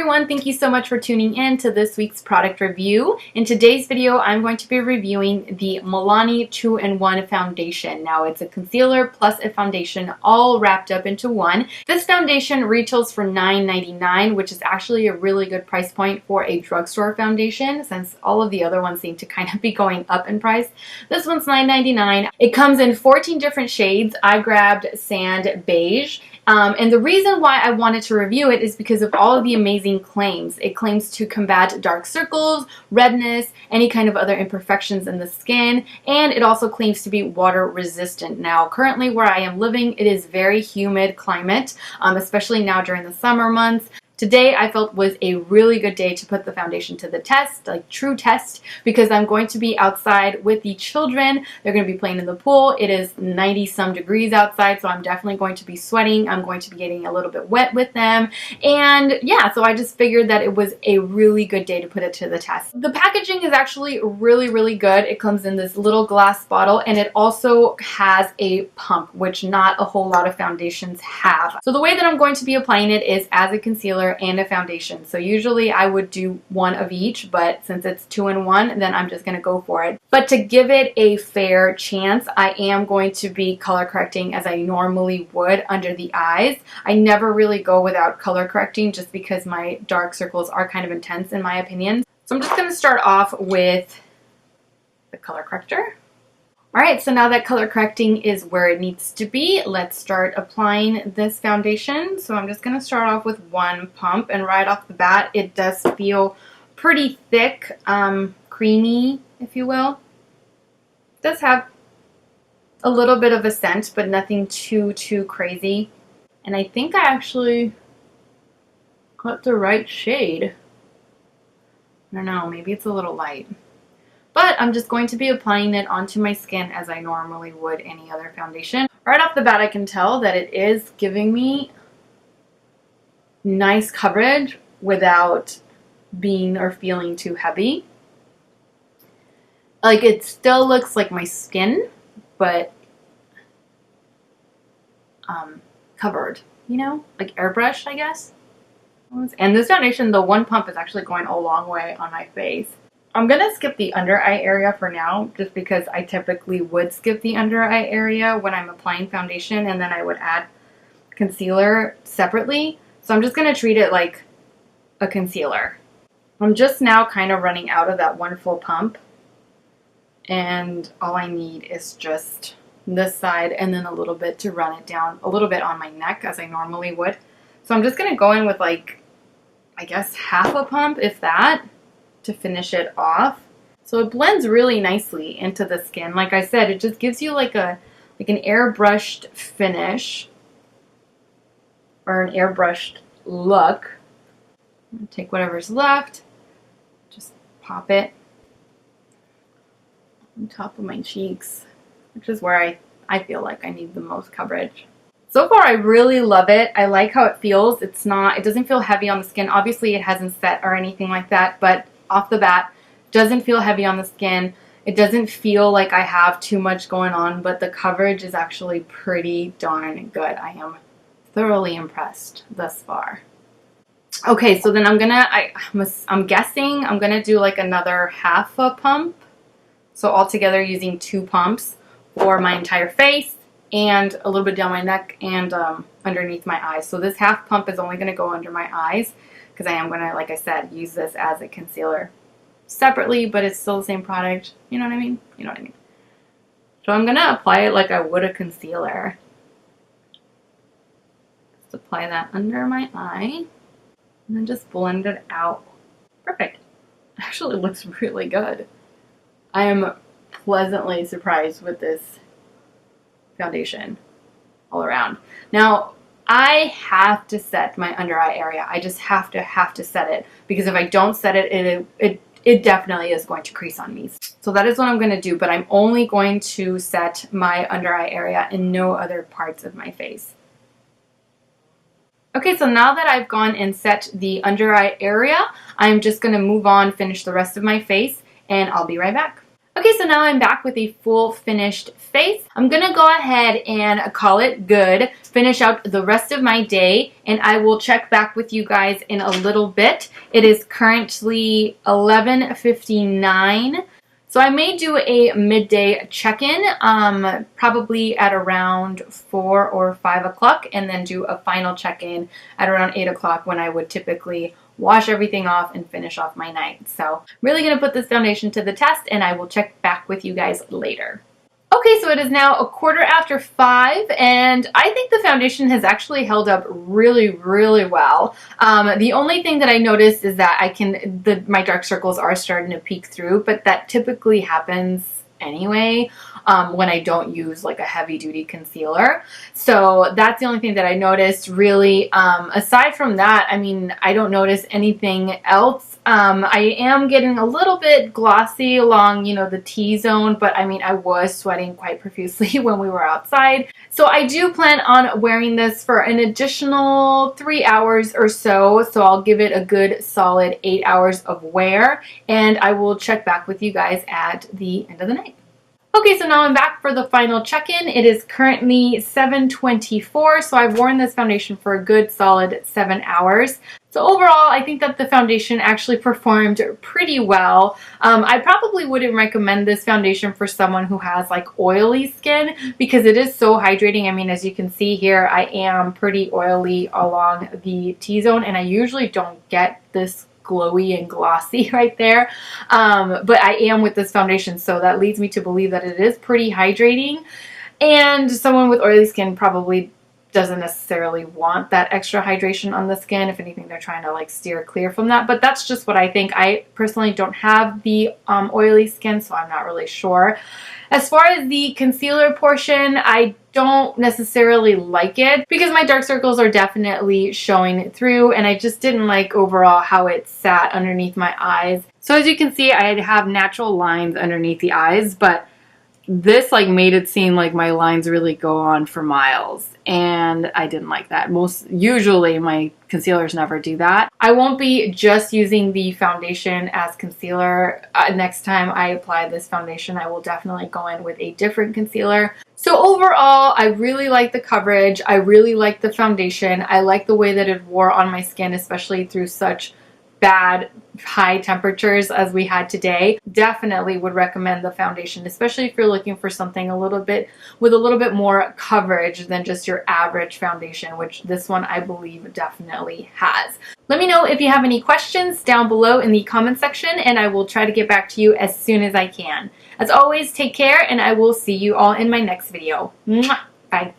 everyone, thank you so much for tuning in to this week's product review. In today's video, I'm going to be reviewing the Milani 2-in-1 foundation. Now it's a concealer plus a foundation all wrapped up into one. This foundation retails for $9.99, which is actually a really good price point for a drugstore foundation since all of the other ones seem to kind of be going up in price. This one's $9.99. It comes in 14 different shades. I grabbed Sand Beige. And the reason why I wanted to review it is because of all of the amazing claims. It claims to combat dark circles, redness, any kind of other imperfections in the skin, and it also claims to be water resistant. Now, currently where I am living, it is very humid climate, especially now during the summer months. Today I felt was a really good day to put the foundation to the test, like true test, because I'm going to be outside with the children. They're going to be playing in the pool. It is 90 some degrees outside, so I'm definitely going to be sweating. I'm going to be getting a little bit wet with them. And yeah, so I just figured that it was a really good day to put it to the test. The packaging is actually really good. It comes in this little glass bottle, and it also has a pump, which not a whole lot of foundations have. So the way that I'm going to be applying it is as a concealer and a foundation. So usually I would do one of each, but since it's 2-in-1, then I'm just going to go for it. But to give it a fair chance, I am going to be color correcting as I normally would under the eyes. I never really go without color correcting just because my dark circles are kind of intense in my opinion. So I'm just going to start off with the color corrector. Alright, so now that color correcting is where it needs to be, let's start applying this foundation. So I'm just going to start off with one pump, and right off the bat it does feel pretty thick, creamy, if you will. It does have a little bit of a scent, but nothing too crazy. And I think I actually got the right shade. I don't know, maybe it's a little light. But I'm just going to be applying it onto my skin as I normally would any other foundation. Right off the bat, I can tell that it is giving me nice coverage without being or feeling too heavy. Like, it still looks like my skin, but covered, you know? Like airbrushed, I guess. And this foundation, the one pump is actually going a long way on my face. I'm going to skip the under eye area for now, just because I typically would skip the under eye area when I'm applying foundation, and then I would add concealer separately. So I'm just going to treat it like a concealer. I'm just now kind of running out of that one full pump, and all I need is just this side and then a little bit to run it down a little bit on my neck as I normally would. So I'm just going to go in with, like, I guess half a pump, if that, to finish it off. So it blends really nicely into the skin. Like I said, it just gives you like an airbrushed finish or an airbrushed look. Take whatever's left, just pop it on top of my cheeks, which is where I feel like I need the most coverage. So far, I really love it. I like how it feels. It doesn't feel heavy on the skin. Obviously, it hasn't set or anything like that, but off the bat, doesn't feel heavy on the skin. It doesn't feel like I have too much going on, but the coverage is actually pretty darn good. I am thoroughly impressed thus far. Okay, so then I'm guessing I'm gonna do like another half a pump. So altogether using 2 pumps for my entire face and a little bit down my neck and underneath my eyes. So this half pump is only gonna go under my eyes, because I am going to, like I said, use this as a concealer separately, but it's still the same product. You know what I mean? You know what I mean. So I'm going to apply it like I would a concealer. Just apply that under my eye, and then just blend it out. Perfect. Actually, it looks really good. I am pleasantly surprised with this foundation all around. Now, I have to set my under eye area. I just have to set it, because if I don't set it, it definitely is going to crease on me. So that is what I'm going to do, but I'm only going to set my under eye area and no other parts of my face. Okay, so now that I've gone and set the under eye area, I'm just going to move on, finish the rest of my face, and I'll be right back. Okay, so now I'm back with a full finished face. I'm gonna go ahead and call it good, finish out the rest of my day, and I will check back with you guys in a little bit. It is currently 11:59. So I may do a midday check-in, probably at around 4 or 5 o'clock, and then do a final check-in at around 8 o'clock when I would typically wash everything off and finish off my night. So really going to put this foundation to the test, and I will check back with you guys later. Okay, so it is now 5:15, and I think the foundation has actually held up really, really well. The only thing that I noticed is that my dark circles are starting to peek through, but that typically happens anyway when I don't use like a heavy duty concealer. So that's the only thing that I noticed really. Aside from that, I mean, I don't notice anything else. I am getting a little bit glossy along, you know, the T-zone, but I mean, I was sweating quite profusely when we were outside. So I do plan on wearing this for an additional 3 hours or so. So I'll give it a good solid 8 hours of wear, and I will check back with you guys at the end of the night. Okay, so now I'm back for the final check-in. It is currently 7:24, so I've worn this foundation for a good solid 7 hours. So overall, I think that the foundation actually performed pretty well. I probably wouldn't recommend this foundation for someone who has like oily skin because it is so hydrating. I mean, as you can see here, I am pretty oily along the T-zone, and I usually don't get this glowy and glossy right there, but I am with this foundation, so that leads me to believe that it is pretty hydrating, and someone with oily skin probably doesn't necessarily want that extra hydration on the skin. If anything, they're trying to like steer clear from that, but that's just what I think. I personally don't have the oily skin, so I'm not really sure. As far as the concealer portion, I don't necessarily like it because my dark circles are definitely showing through, and I just didn't like overall how it sat underneath my eyes. So as you can see, I have natural lines underneath the eyes, but this like made it seem like my lines really go on for miles, and I didn't like that. Usually my concealers never do that. I won't be just using the foundation as concealer. Next time I apply this foundation, I will definitely go in with a different concealer. So overall, I really like the coverage. I really like the foundation. I like the way that it wore on my skin, especially through such bad high temperatures as we had today. Definitely would recommend the foundation, especially if you're looking for something with a little bit more coverage than just your average foundation, which this one I believe definitely has. Let me know if you have any questions down below in the comment section, and I will try to get back to you as soon as I can. As always, take care, and I will see you all in my next video. Mwah! Bye.